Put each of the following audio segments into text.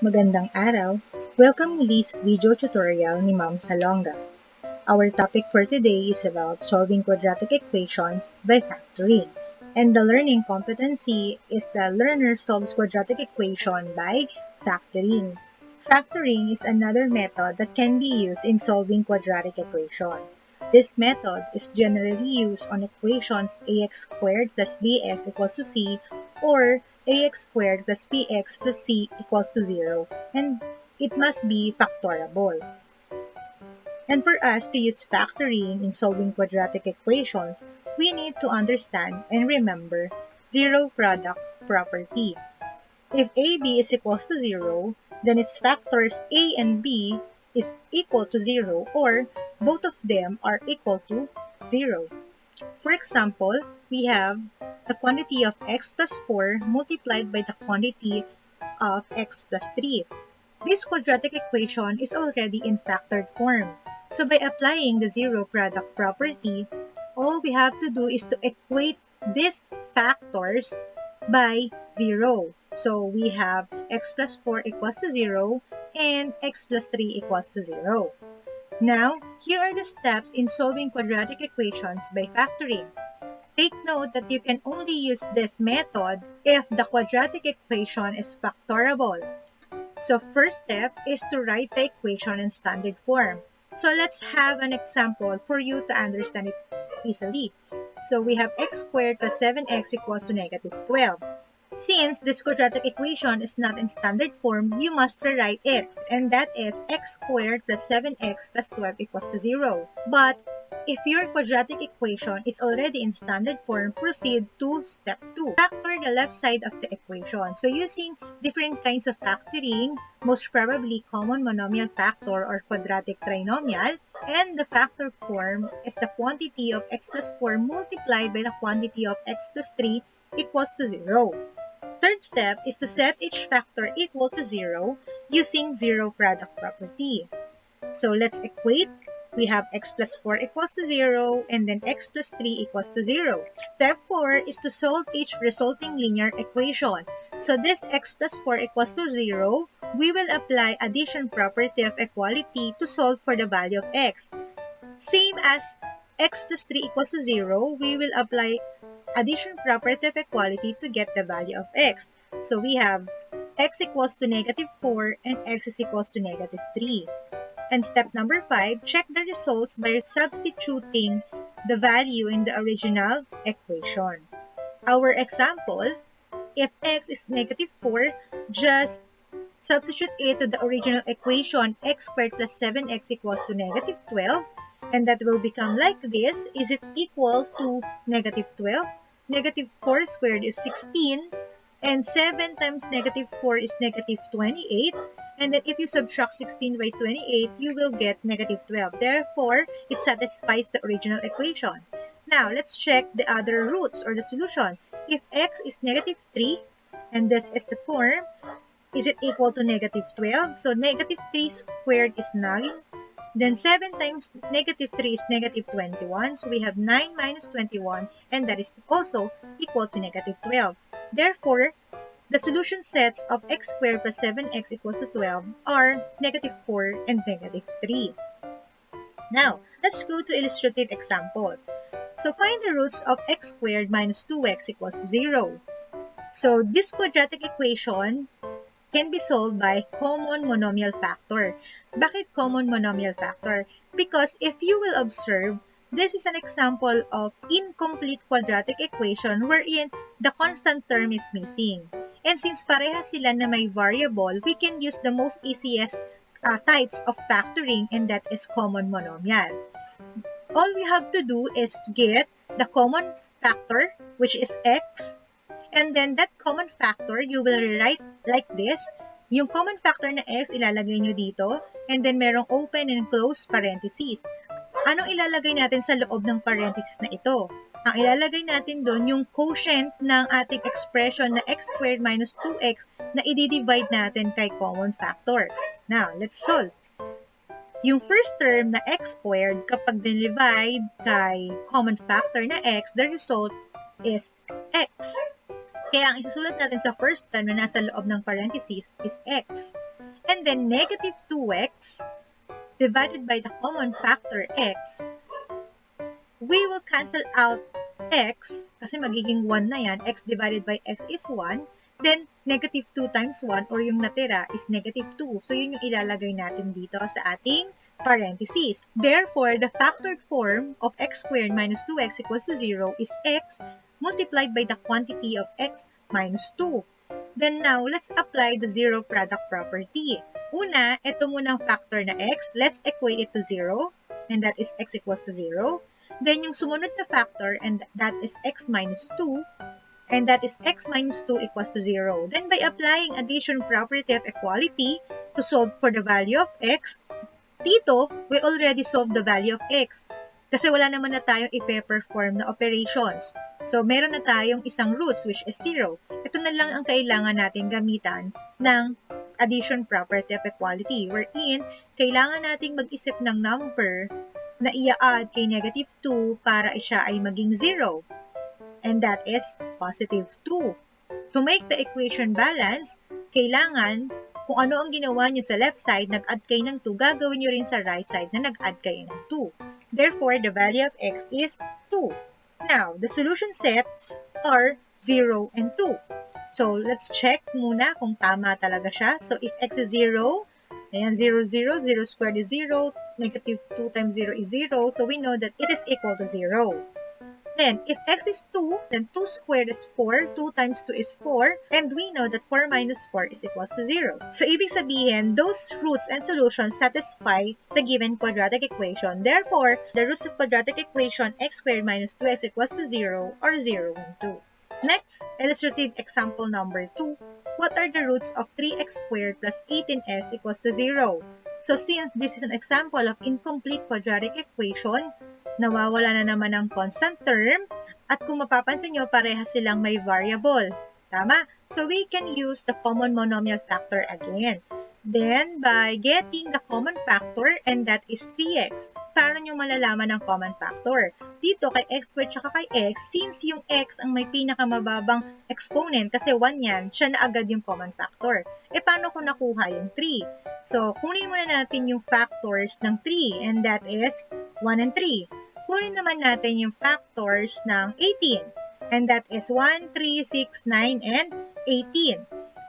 Magandang araw! Welcome muli sa video tutorial ni Ma'am Salonga. Our topic for today is about solving quadratic equations by factoring. And the learning competency is the learner solves quadratic equation by factoring. Factoring is another method that can be used in solving quadratic equation. This method is generally used on equations ax squared plus bx equals to c or ax squared plus bx plus c equals to 0, and it must be factorable. And for us to use factoring in solving quadratic equations, we need to understand and remember zero product property. If AB is equals to 0, then its factors A and B is equal to 0 or both of them are equal to 0. For example, we have the quantity of x plus 4 multiplied by the quantity of x plus 3. This quadratic equation is already in factored form. So by applying the zero product property, all we have to do is to equate these factors by 0. So we have x plus 4 equals to 0 and x plus 3 equals to 0. Now, here are the steps in solving quadratic equations by factoring. Take note that you can only use this method if the quadratic equation is factorable. So first step is to write the equation in standard form. So let's have an example for you to understand it easily. So we have x squared plus 7x equals to negative 12. Since this quadratic equation is not in standard form, you must rewrite it, and that is x squared plus 7x plus 12 equals to 0. But if your quadratic equation is already in standard form, proceed to step 2. Factor the left side of the equation. So using different kinds of factoring, most probably common monomial factor or quadratic trinomial, and the factor form is the quantity of x plus 4 multiplied by the quantity of x plus 3 equals to 0. Third step is to set each factor equal to 0 using zero product property. So let's equate. We have x plus 4 equals to 0 and then x plus 3 equals to 0. Step 4 is to solve each resulting linear equation. So this x plus 4 equals to 0, we will apply addition property of equality to solve for the value of x. Same as x plus 3 equals to 0, we will apply addition property of equality to get the value of x. So we have x equals to negative 4 and x is equals to negative 3. And step number 5, check the results by substituting the value in the original equation. Our example, if x is negative 4, just substitute it to the original equation x squared plus 7x equals to negative 12, and that will become like this. Is it equal to negative 12? Negative 4 squared is 16, and 7 times negative 4 is negative 28. And then if you subtract 16 by 28, you will get negative 12. Therefore, it satisfies the original equation. Now, let's check the other roots or the solution. If x is negative 3, and this is the form, is it equal to negative 12? So, negative 3 squared is 9. Then 7 times negative 3 is negative 21. So we have 9 minus 21, and that is also equal to negative 12. Therefore, the solution sets of x squared plus 7x equals to 12 are negative 4 and negative 3. Now, let's go to illustrative example. So find the roots of x squared minus 2x equals to 0. So this quadratic equation can be solved by common monomial factor. Bakit common monomial factor? Because if you will observe, this is an example of incomplete quadratic equation wherein the constant term is missing. And since parehas sila na may variable, we can use the most easiest types of factoring, and that is common monomial. All we have to do is to get the common factor, which is x, and then that common factor, you will write like this. Yung common factor na x, ilalagay nyo dito, and then merong open and close parentheses. Anong ilalagay natin sa loob ng parentheses na ito? Ang ilalagay natin doon yung quotient ng ating expression na x squared minus 2x na i-divide natin kay common factor. Now, let's solve. Yung first term na x squared, kapag divide kay common factor na x, the result is x. Kaya ang isusulat natin sa first term na nasa loob ng parentheses is x. And then negative 2x divided by the common factor x, we will cancel out x, kasi magiging 1 na yan, x divided by x is 1, then negative 2 times 1 or yung natira is negative 2. So yun yung ilalagay natin dito sa ating parentheses. Therefore, the factored form of x squared minus 2x equals to 0 is x multiplied by the quantity of x minus 2. Then now, let's apply the zero product property. Una, ito muna ang factor na x. Let's equate it to 0, and that is x equals to 0. Then yung sumunod na factor, and that is x minus 2, and that is x minus 2 equals to 0. Then by applying addition property of equality to solve for the value of x, dito, we already solved the value of x. Kasi wala naman na tayong i-perform na operations. So, meron na tayong isang roots, which is 0. Ito na lang ang kailangan natin gamitan ng addition property of equality, wherein kailangan nating mag-isip ng number na i-add kay negative 2 para siya ay maging 0. And that is positive 2. To make the equation balance, kailangan kung ano ang ginawa nyo sa left side, nag-add kayo ng 2, gagawin nyo rin sa right side na nag-add kayo ng 2. Therefore, the value of x is 2. Now, the solution sets are 0 and 2. So, let's check muna kung tama talaga siya. So, if x is 0, ayan, 0, 0, 0 squared is 0, negative 2 times 0 is 0, so we know that it is equal to 0. Then, if x is 2, then 2 squared is 4, 2 times 2 is 4, and we know that 4 minus 4 is equals to 0. So, ibig sabihin, those roots and solutions satisfy the given quadratic equation. Therefore, the roots of quadratic equation x squared minus 2x equals to 0 are 0 and 2. Next, illustrative example number 2. What are the roots of 3x squared plus 18x equals to 0? So, since this is an example of incomplete quadratic equation, nawawala na naman ang constant term, at kung mapapansin nyo, parehas silang may variable. Tama? So, we can use the common monomial factor again. Then, by getting the common factor, and that is 3x, paano nyo malalaman ang common factor? Dito, kay x squared tsaka kay x, since yung x ang may pinakamababang exponent, kasi 1 yan, siya na agad yung common factor. E, paano ko nakuha yung 3? So, kunin muna natin yung factors ng 3, and that is 1 and 3. Kunin naman natin yung factors ng 18, and that is 1, 3, 6, 9, and 18.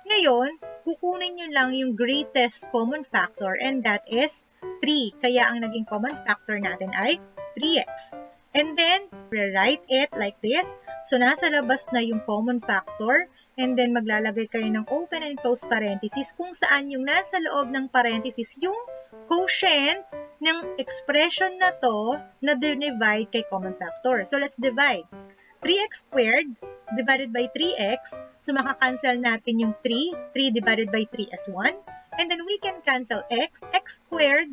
Ngayon, kukunin nyo lang yung greatest common factor, and that is 3. Kaya ang naging common factor natin ay 3x. And then, rewrite it like this. So, nasa labas na yung common factor, and then maglalagay kayo ng open and close parenthesis kung saan yung nasa loob ng parenthesis yung quotient ng expression na to na divide kay common factor. So, let's divide. 3x squared divided by 3x. So, makakancel natin yung 3. 3 divided by 3 is 1. And then, we can cancel x. X squared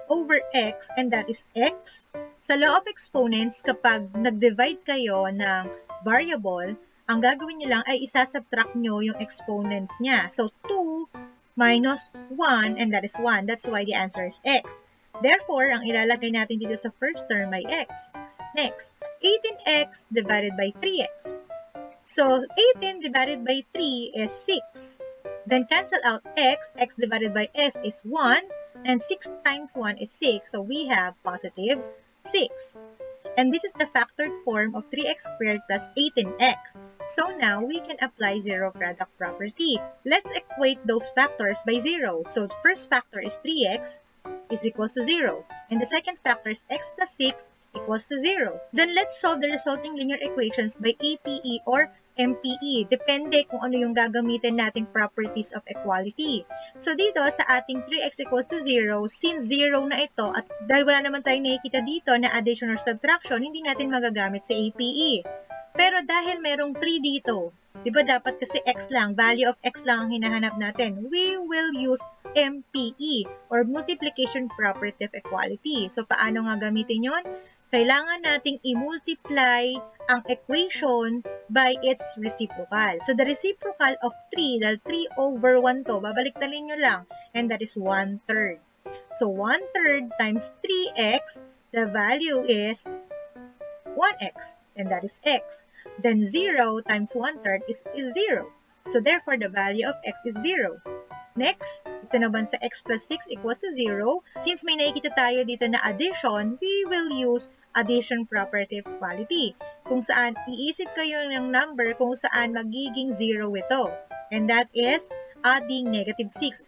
over x, and that is x. Sa law of exponents, kapag nag-divide kayo ng variable, ang gagawin nyo lang ay isasubtract nyo yung exponents niya. So, 2 minus 1, and that is 1. That's why the answer is x. Therefore, ang ilalagay natin dito sa first term ay x. Next, 18x divided by 3x. So, 18 divided by 3 is 6. Then, cancel out x. X divided by s is 1. And 6 times 1 is 6. So, we have positive 6. And this is the factored form of 3x squared plus 18x. So, now, we can apply zero product property. Let's equate those factors by 0. So, the first factor is 3x is equals to 0. And the second factor is x plus 6 equals to 0. Then, let's solve the resulting linear equations by APE or MPE. Depende kung ano yung gagamitin nating properties of equality. So, dito sa ating 3x equals to 0, since 0 na ito, at dahil wala naman tayong nakikita dito na addition or subtraction, hindi natin magagamit sa APE. Pero dahil merong 3 dito, di ba dapat kasi x lang, value of x lang ang hinahanap natin, we will use MPE or multiplication property of equality. So, paano nga gamitin yon? Kailangan nating i-multiply ang equation by its reciprocal. So, the reciprocal of 3, dahil 3 over 1 to, babaliktarin nyo lang, and that is 1/3. So, 1/3 times 3x, the value is 1x, and that is x. Then, 0 times 1/3 is 0. So, therefore, the value of x is 0. Next, ito naman sa x plus 6 equals to 0. Since may nakikita tayo dito na addition, we will use addition property of equality. Kung saan iisip kayo ng number kung saan magiging 0 ito. And that is adding negative 6.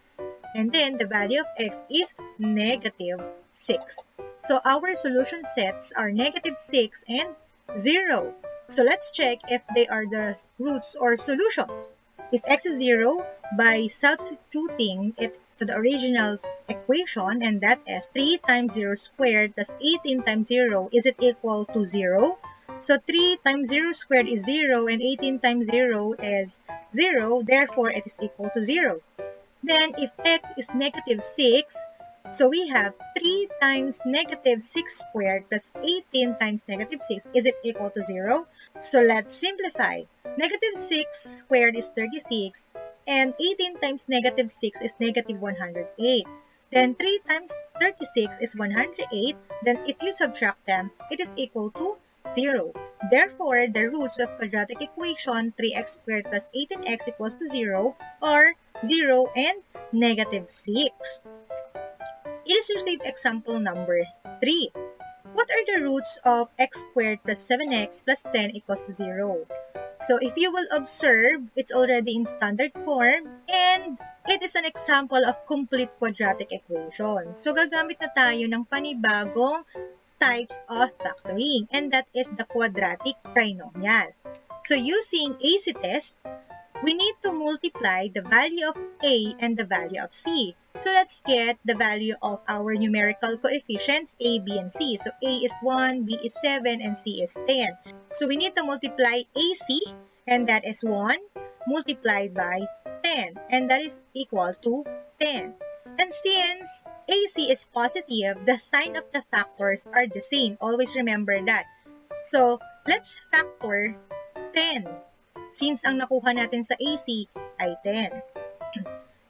And then the value of x is negative 6. So our solution sets are negative 6 and 0. So let's check if they are the roots or solutions. If x is 0, by substituting it to the original equation, and that is 3 times 0 squared plus 18 times 0, is it equal to 0? So 3 times 0 squared is 0 and 18 times 0 is 0, therefore it is equal to 0. Then if x is negative 6, so we have 3 times negative 6 squared plus 18 times negative 6. Is it equal to 0? So let's simplify. Negative 6 squared is 36, and 18 times negative 6 is negative 108. Then 3 times 36 is 108. Then if you subtract them, it is equal to 0. Therefore, the roots of quadratic equation 3x squared plus 18x equals to 0 are 0 and negative 6. Illustrative example number 3. What are the roots of x squared plus 7x plus 10 equals to 0? So if you will observe, it's already in standard form and it is an example of complete quadratic equation. So gagamit na tayo ng panibagong types of factoring, and that is the quadratic trinomial. So using AC test, we need to multiply the value of A and the value of C. So let's get the value of our numerical coefficients A, B, and C. So A is 1, B is 7, and C is 10. So we need to multiply AC, and that is 1, multiplied by 10, and that is equal to 10. And since AC is positive, the sign of the factors are the same. Always remember that. So let's factor 10. Since ang nakuha natin sa AC ay 10.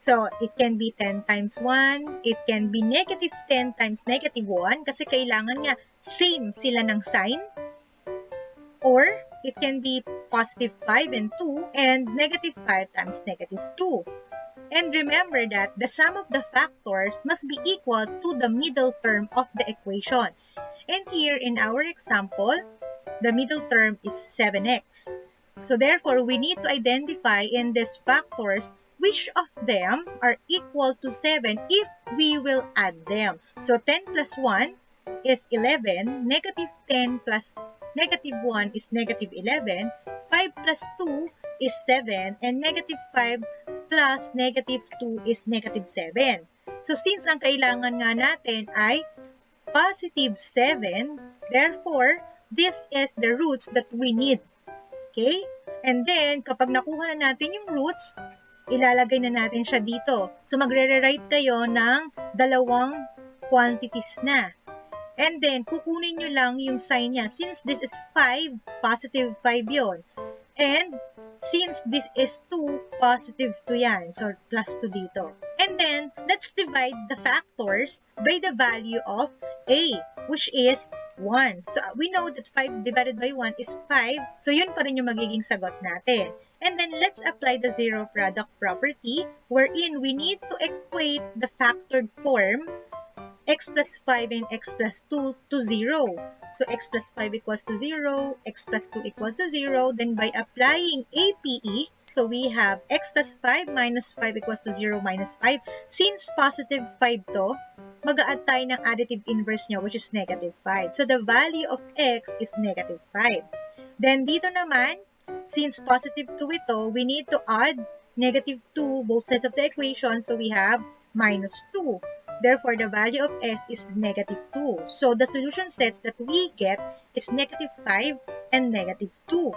So, it can be 10 times 1, it can be negative 10 times negative 1 kasi kailangan nga same sila ng sign. Or, it can be positive 5 and 2 and negative 5 times negative 2. And remember that the sum of the factors must be equal to the middle term of the equation. And here in our example, the middle term is 7x. So therefore, we need to identify in these factors which of them are equal to 7 if we will add them. So 10 plus 1 is 11, negative 10 plus negative 1 is negative 11, 5 plus 2 is 7, and negative 5 plus negative 2 is negative 7. So since ang kailangan nga natin ay positive 7, therefore, this is the roots that we need. Okay? And then, kapag nakuha na natin yung roots, ilalagay na natin siya dito. So, magre-rewrite kayo ng dalawang quantities na. And then, kukunin nyo lang yung sign niya. Since this is 5, positive 5 yon. And, since this is 2, positive 2 yan. So, plus 2 dito. And then, let's divide the factors by the value of A, which is 1. So, we know that 5 divided by 1 is 5. So, yun pa rin yung magiging sagot natin. And then, let's apply the zero product property wherein we need to equate the factored form x plus 5 and x plus 2 to 0. So, x plus 5 equals to 0, x plus 2 equals to 0. Then, by applying APE, so we have x plus 5 minus 5 equals to 0 minus 5. Since positive 5 to, mag-a-add tayo ng additive inverse niya, which is negative 5. So, the value of x is negative 5. Then, dito naman, since positive 2 ito, we need to add negative 2 both sides of the equation. So, we have minus 2. Therefore, the value of x is negative 2. So, the solution sets that we get is negative 5 and negative 2.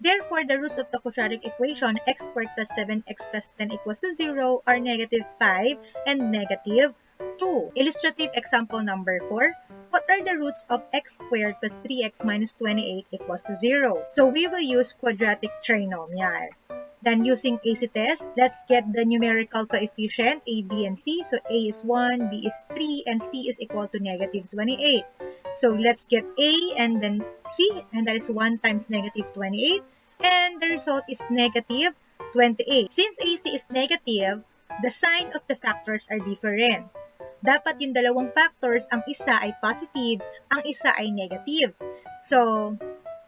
Therefore, the roots of the quadratic equation x squared plus 7x plus 10 equals to 0 are negative 5 and negative 2. Illustrative example number 4. What are the roots of x squared plus 3x minus 28 equals to 0? So, we will use quadratic trinomial. Then, using AC test, let's get the numerical coefficient A, B, and C. So, A is 1, B is 3, and C is equal to negative 28. So, let's get A and then C, and that is 1 times negative 28. And the result is negative 28. Since AC is negative, the sign of the factors are different. Dapat yung dalawang factors, ang isa ay positive, ang isa ay negative. So,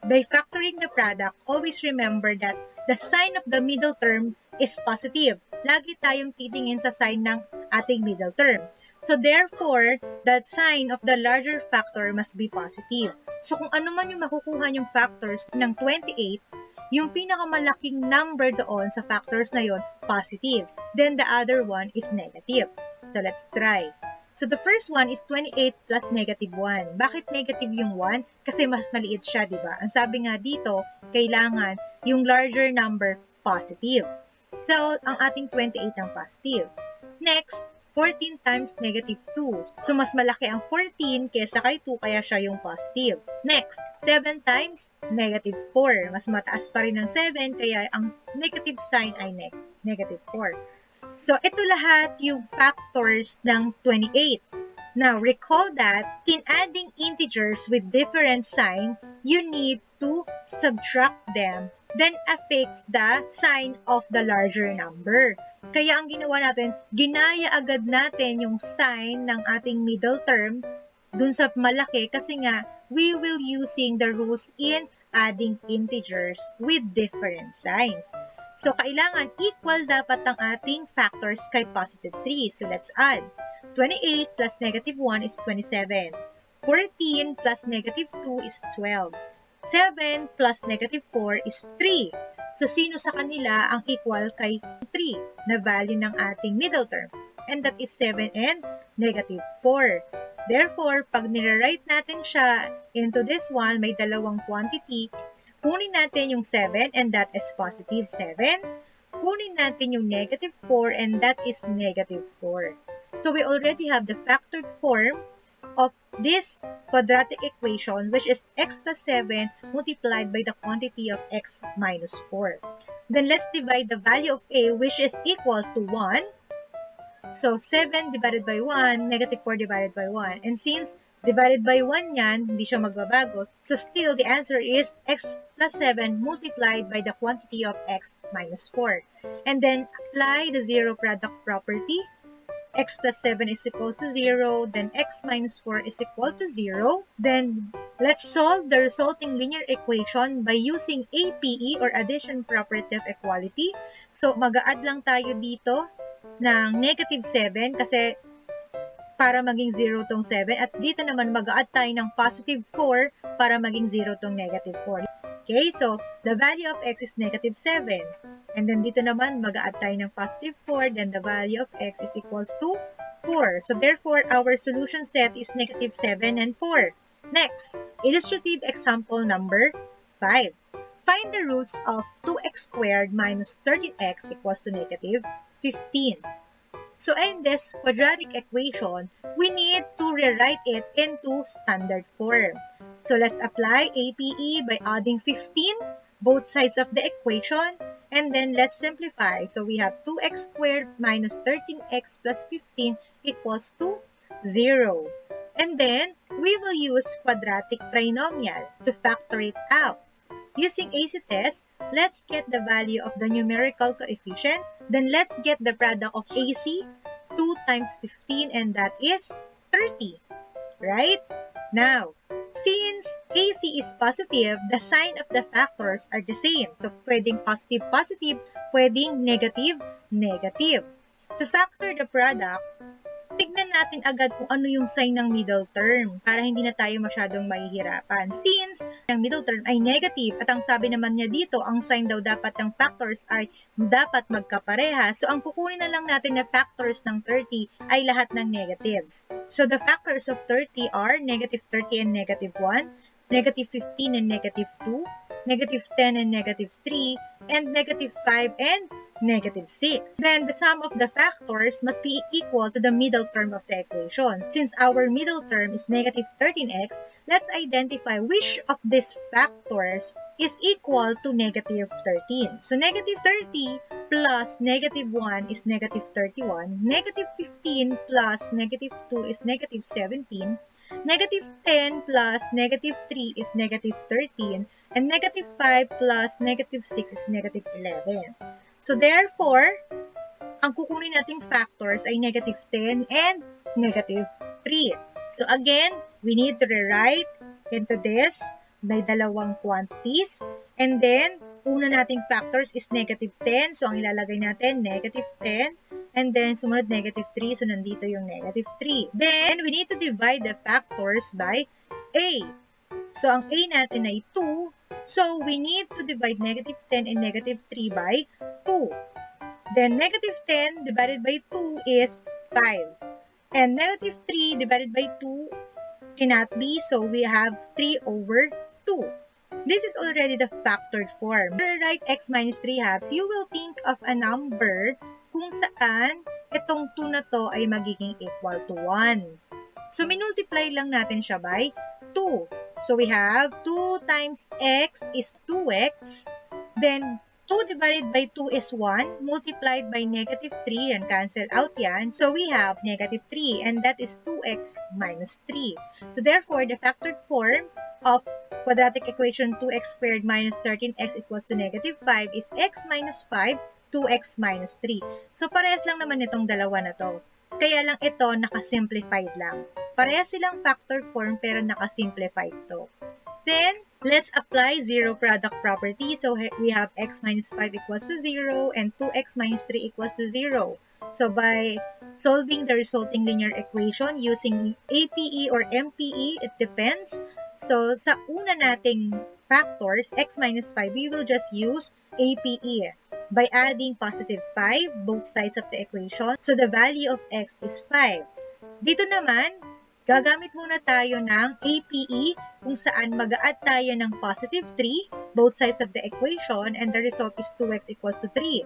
by factoring the product, always remember that the sign of the middle term is positive. Lagi tayong titingin sa sign ng ating middle term. So, therefore, the sign of the larger factor must be positive. So, kung ano man yung makukuha yung factors ng 28, yung pinakamalaking number doon sa factors na yon, positive. Then, the other one is negative. So, let's try. So, the first one is 28 plus negative 1. Bakit negative yung 1? Kasi mas maliit siya, di ba? Ang sabi nga dito, kailangan yung larger number positive. So, ang ating 28 ang positive. Next, 14 times negative 2. So, mas malaki ang 14 kaysa kay 2, kaya siya yung positive. Next, 7 times negative 4. Mas mataas pa rin ang 7, kaya ang negative sign ay negative 4. So, ito lahat yung factors ng 28. Now, recall that in adding integers with different sign, you need to subtract them, then affix the sign of the larger number. Kaya ang ginawa natin, ginaya agad natin yung sign ng ating middle term dun sa malaki kasi nga, we will using the rules in adding integers with different signs. So, kailangan equal dapat ang ating factors kay positive 3. So, let's add. 28 plus negative 1 is 27. 14 plus negative 2 is 12. 7 plus negative 4 is 3. So, sino sa kanila ang equal kay 3 na value ng ating middle term? And that is 7 and negative 4. Therefore, pag nire-write natin siya into this one, may dalawang quantity, kunin natin yung 7 and that is positive 7. Kunin natin yung negative 4 and that is negative 4. So, we already have the factored form of this quadratic equation, which is x plus 7 multiplied by the quantity of x minus 4. Then, let's divide the value of a, which is equal to 1. So, 7 divided by 1, negative 4 divided by 1. And since divided by 1 yan, hindi siya magbabago. So, still, the answer is x plus 7 multiplied by the quantity of x minus 4. And then, apply the zero product property. X plus 7 is equal to 0. Then, x minus 4 is equal to 0. Then, let's solve the resulting linear equation by using APE or addition property of equality. So, mag-a-add lang tayo dito ng negative 7 kasi para maging 0 tong 7. At dito naman mag-add tayo ng positive 4 para maging 0 tong negative 4. Okay, so the value of x is negative 7. And then dito naman mag-add tayo ng positive 4. Then the value of x is equals to 4. So therefore, our solution set is negative 7 and 4. Next, illustrative example number 5. Find the roots of 2x squared minus 13x equals to negative 15. So, in this quadratic equation, we need to rewrite it into standard form. So, let's apply APE by adding 15, both sides of the equation, and then let's simplify. So, we have 2x squared minus 13x plus 15 equals to 0. And then, we will use quadratic trinomial to factor it out. Using AC test, let's get the value of the numerical coefficient. Then let's get the product of AC, 2 times 15, and that is 30. Right? Now, since AC is positive, the sign of the factors are the same. So, pwedeng positive, positive, pwedeng negative, negative. To factor the product, tignan natin agad kung ano yung sign ng middle term para hindi na tayo masyadong mahihirapan. Since ang middle term ay negative at ang sabi naman niya dito, ang sign daw dapat ng factors ay dapat magkapareha. So, ang kukunin na lang natin na factors ng 30 ay lahat ng negatives. So, the factors of 30 are negative 30 and negative 1, negative 15 and negative 2, negative 10 and negative 3, and negative 5 and negative 6. Then, the sum of the factors must be equal to the middle term of the equation. Since our middle term is negative 13x, let's identify which of these factors is equal to negative 13. So, negative 30 plus negative 1 is negative 31. Negative 15 plus negative 2 is negative 17. Negative 10 plus negative 3 is negative 13. And negative 5 plus negative 6 is negative 11. So, therefore, ang kukunin nating factors ay negative 10 and negative 3. So again, we need to rewrite into this. May dalawang quantities. And then, una nating factors is negative 10. So ang ilalagay natin, negative 10. And then, sumunod negative 3. So nandito yung negative 3. Then, we need to divide the factors by a. So ang a natin ay 2. So we need to divide negative 10 and negative 3 by 2. Then, negative 10 divided by 2 is 5. And negative 3 divided by 2 cannot be, so we have 3 over 2. This is already the factored form. When you write x minus 3 halves, you will think of a number kung saan itong 2 na to ay magiging equal to 1. So, minultiply lang natin siya by 2. So, we have 2 times x is 2x. Then, 2 divided by 2 is 1, multiplied by negative 3, and cancel out yan. So, we have negative 3, and that is 2x minus 3. So, therefore, the factored form of quadratic equation 2x squared minus 13x equals to negative 5 is x minus 5, 2x minus 3. So, parehas lang naman itong dalawa na to. Kaya lang ito, nakasimplified lang. Parehas silang factored form, pero nakasimplified to. Then, let's apply zero product property. So, we have x minus 5 equals to 0 and 2x minus 3 equals to 0. So, by solving the resulting linear equation using APE or MPE, it depends. So, sa una nating factors, x minus 5, we will just use APE by adding positive 5 both sides of the equation. So, the value of x is 5. Dito naman, gagamit muna tayo ng APE kung saan mag-a-add tayo ng positive 3, both sides of the equation, and the result is 2x equals to 3.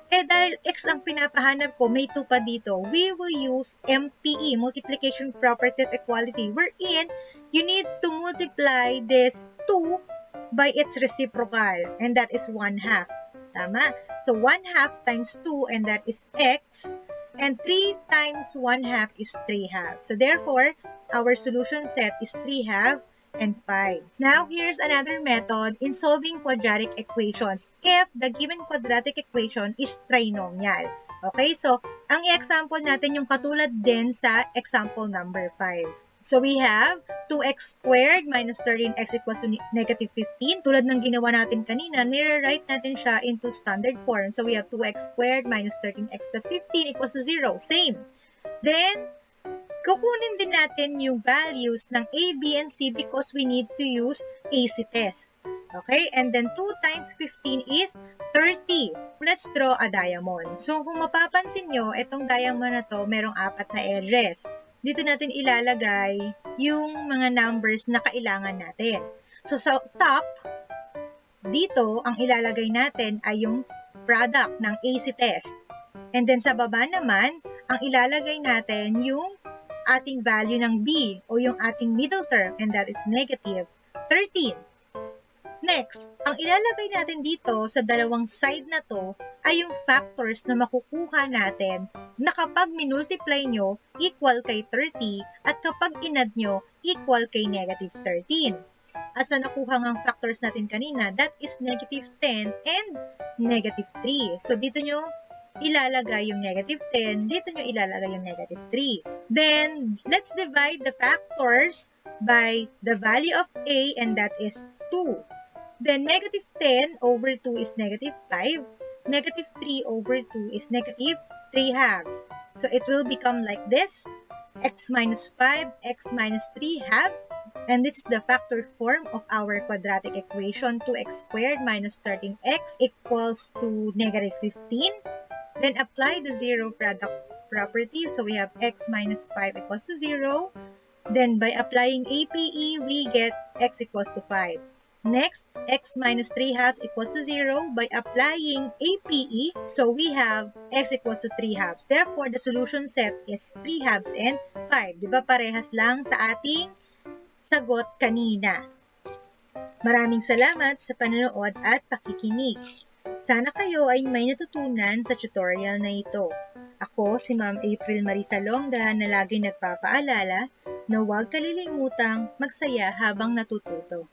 Eh dahil x ang pinapahanap ko, may 2 pa dito, we will use MPE, multiplication property of equality, wherein you need to multiply this 2 by its reciprocal, and that is 1/2. Tama? So 1/2 times 2, and that is x. And 3 times 1/2 is 3/2. So therefore, our solution set is 3/2 and 5. Now, here's another method in solving quadratic equations if the given quadratic equation is trinomial. Okay, so ang i-example natin yung katulad din sa example number 5. So we have 2x squared minus 13x equals to negative 15. Tulad ng ginawa natin kanina, nire-write natin siya into standard form. So we have 2x squared minus 13x plus 15 equals to 0. Same. Then, kukunin din natin yung values ng a, b, and c because we need to use AC test. Okay? And then 2 times 15 is 30. Let's draw a diamond. So kung mapapansin nyo, itong diamond na to, merong 4 na edges. Dito natin ilalagay yung mga numbers na kailangan natin. So sa top, dito ang ilalagay natin ay yung product ng AC test. And then sa baba naman, ang ilalagay natin yung ating value ng b o yung ating middle term, and that is negative 13. Next, ang ilalagay natin dito sa dalawang side na to ay yung factors na makukuha natin na kapag minultiply nyo, equal kay 30 at kapag inad nyo, equal kay negative 13. As sa nakuha ng factors natin kanina, that is negative 10 and negative 3. So, dito nyo ilalagay yung negative 10, dito nyo ilalagay yung negative 3. Then, let's divide the factors by the value of a, and that is 2. Then, negative 10 over 2 is negative 5. Negative 3 over 2 is negative 3/2. So, it will become like this. X minus 5, x minus 3/2. And this is the factored form of our quadratic equation 2x squared minus 13x equals to negative 15. Then, apply the zero product property. So, we have x minus 5 equals to 0. Then, by applying APE, we get x equals to 5. Next, x minus 3/2 equals to 0 by applying APE. So, we have x equals to 3/2. Therefore, the solution set is 3/2 and 5. Diba parehas lang sa ating sagot kanina. Maraming salamat sa panonood at pakikinig. Sana kayo ay may natutunan sa tutorial na ito. Ako si Ma'am April Marisa Longga na lagi nagpapaalala na huwag kalilimutang magsaya habang natututo.